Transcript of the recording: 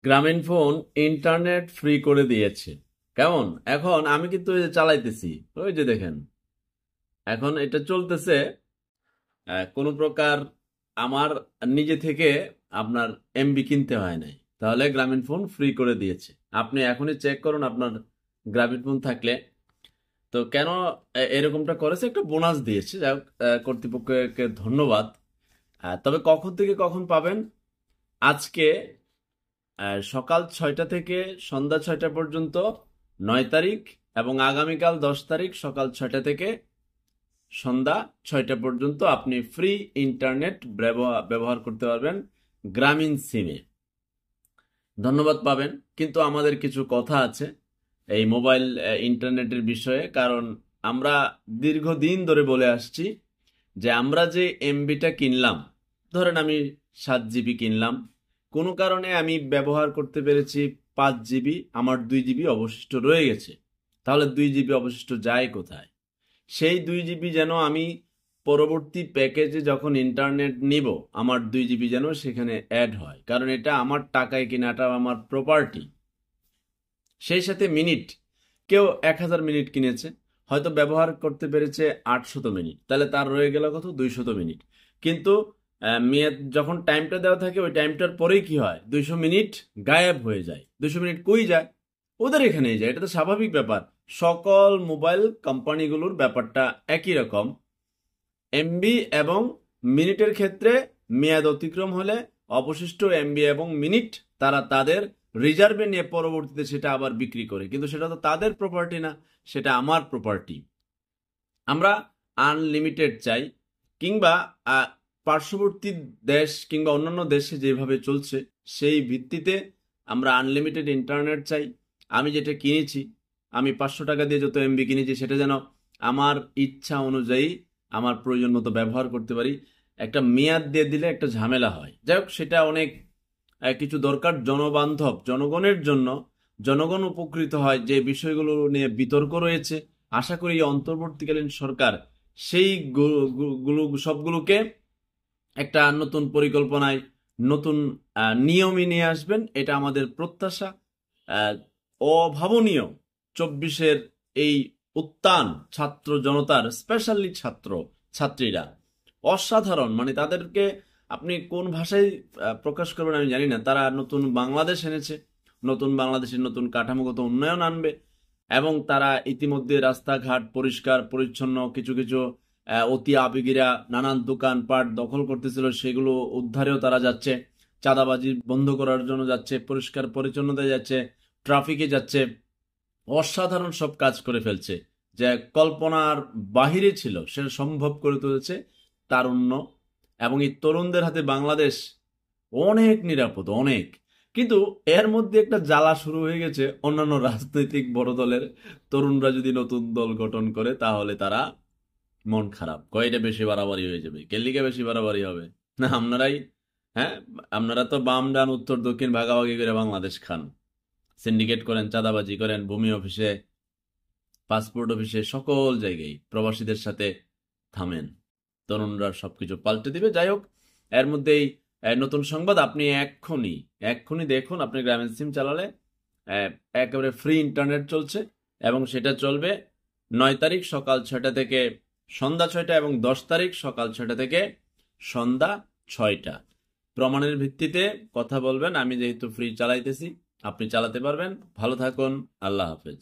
গ্রামীণ phone internet free করে দিয়েছে। কেমন? এখন আমি কিন্তু এই যে চালাইতেছি, ওই যে দেখেন, এখন এটা চলতেছে। কোনো প্রকার আমার নিজে থেকে আপনার এমবি কিনতে হয় নাই, তাহলে গ্রামীণ ফোন ফ্রি করে দিয়েছে। আপনি এখনই চেক করুন আপনার গ্রামীণ ফোন থাকলে। তো কেন এরকমটা করেছে, একটা বোনাস দিয়েছে, যাই হোক, কর্তৃপক্ষকে ধন্যবাদ। তবে কখন থেকে কখন পাবেন? আজকে সকাল 6টা থেকে সন্ধ্যা 6টা পর্যন্ত 9 তারিখ, এবং আগামীকাল 10 তারিখ সকাল 6টা থেকে সন্ধ্যা 6টা পর্যন্ত আপনি ফ্রি ইন্টারনেট ব্যবহার করতে পারবেন গ্রামীণ সিমে। ধন্যবাদ পাবেন, কিন্তু আমাদের কিছু কথা আছে এই মোবাইল ইন্টারনেটের বিষয়ে। কারণ আমরা দীর্ঘদিন ধরে বলে আসছি যে আমরা যে এমবিটা কিনলাম, ধরেন আমি 7 জিবি কিনলাম, কোনো কারণে আমি ব্যবহার করতে পেরেছি 5 জিবি, আমার 2 জিবি অবশিষ্ট রয়ে গেছে। তাহলে 2 জিবি অবশিষ্ট যায় কোথায়? সেই 2 জিবি যেন আমি পরবর্তী প্যাকেজে যখন ইন্টারনেট নিব, আমার 2 জিবি যেন সেখানে অ্যাড হয়, কারণ এটা আমার টাকায় কিনাটা আমার প্রপার্টি। সেই সাথে মিনিট, কেউ 1000 মিনিট কিনেছে, হয়তো ব্যবহার করতে পেরেছে 800 মিনিট, তাহলে তার রয়ে গেল কত? 200 মিনিট। কিন্তু মেয়াদ যখন টাইমটা দেওয়া থাকে, ওই টাইমটার পরেই কি হয়? 200 মিনিট গায়েব হয়ে যায়। 200 মিনিট কই যায়? ওদের এখানেই যায়। এটা তো স্বাভাবিক ব্যাপার। সকল মোবাইল কোম্পানিগুলোর ব্যাপারটা একই রকম। এমবি এবং মিনিটের ক্ষেত্রে মেয়াদ অতিক্রম হলে অবশিষ্ট এমবি এবং মিনিট তারা তাদের রিজার্ভে নিয়ে পরবর্তীতে সেটা আবার বিক্রি করে, কিন্তু সেটা তো তাদের প্রপার্টি না, সেটা আমার প্রপার্টি। আমরা আনলিমিটেড চাই, কিংবা পার্শ্ববর্তী দেশ কিংবা অন্যান্য দেশে যেভাবে চলছে সেই ভিত্তিতে আমরা আনলিমিটেড ইন্টারনেট চাই। আমি যেটা কিনেছি, আমি 500 টাকা দিয়ে যত এমবি কিনেছি, সেটা যেন আমার ইচ্ছা অনুযায়ী আমার প্রয়োজন মতো ব্যবহার করতে পারি। একটা মেয়াদ দিয়ে দিলে একটা ঝামেলা হয়। যাই হোক, সেটা অনেক কিছু দরকার জনবান্ধব, জনগণের জন্য। জনগণ উপকৃত হয় যে বিষয়গুলো নিয়ে বিতর্ক রয়েছে। আশা করি এই অন্তর্বর্তীকালীন সরকার সেই গুলো সবগুলোকে একটা নতুন পরিকল্পনায়, নতুন নিয়মে নিয়ে আসবেন, এটা আমাদের প্রত্যাশা। আহ, অভাবনীয় 24-এর এই উত্থান ছাত্র জনতার, স্পেশালি ছাত্র ছাত্রীরা অসাধারণ, মানে তাদেরকে আপনি কোন ভাষায় প্রকাশ করবেন আমি জানি না। তারা নতুন বাংলাদেশ এনেছে, নতুন বাংলাদেশের নতুন কাঠামোগত উন্নয়ন আনবে, এবং তারা ইতিমধ্যে রাস্তাঘাট পরিষ্কার পরিচ্ছন্ন, কিছু কিছু অতি আবেগীরা নানান দোকানপাট দখল করতেছিল, সেগুলো উদ্ধারেও তারা যাচ্ছে, চাঁদাবাজি বন্ধ করার জন্য যাচ্ছে, পরিষ্কার পরিচ্ছন্নতায় যাচ্ছে, ট্রাফিকে যাচ্ছে। অসাধারণ সব কাজ করে ফেলছে, যে কল্পনার বাহিরে ছিল সেটা সম্ভব করে তুলেছে তারুণ্য। এবং এই তরুণদের হাতে বাংলাদেশ অনেক নিরাপদ, অনেক। কিন্তু এর মধ্যে একটা জ্বালা শুরু হয়ে গেছে অন্যান্য রাজনৈতিক বড় দলের। তরুণরা যদি নতুন দল গঠন করে, তাহলে তারা মন খারাপ, কয়টা বেশি বাড়াবাড়ি হয়ে যাবে। কেলিকে বেশি বাড়াবাড়ি হবে না? আপনারাই, হ্যাঁ, আপনারা তো বাম ডান উত্তর দক্ষিণ ভাগাভাগি করে বাংলাদেশ খান, সিন্ডিকেট করেন, চাঁদাবাজি করেন, ভূমি অফিসে, পাসপোর্ট অফিসে, সকল জায়গায় প্রবাসীদের সাথে থামেন। তরুণরা সবকিছু পাল্টে দিবে। যাই হোক, এর মধ্যেই নতুন সংবাদ, আপনি এক্ষুনি এক্ষুনি দেখুন, আপনি গ্রামীণ সিম চালালে একেবারে ফ্রি ইন্টারনেট চলছে, এবং সেটা চলবে 9 তারিখ সকাল 6টা থেকে সন্ধ্যা 6টা, এবং 10 তারিখ সকাল 6টা থেকে সন্ধ্যা 6টা। প্রমাণের ভিত্তিতে কথা বলবেন। আমি যেহেতু ফ্রি চালাইতেছি, আপনি চালাতে পারবেন। ভালো থাকুন। আল্লাহ হাফেজ।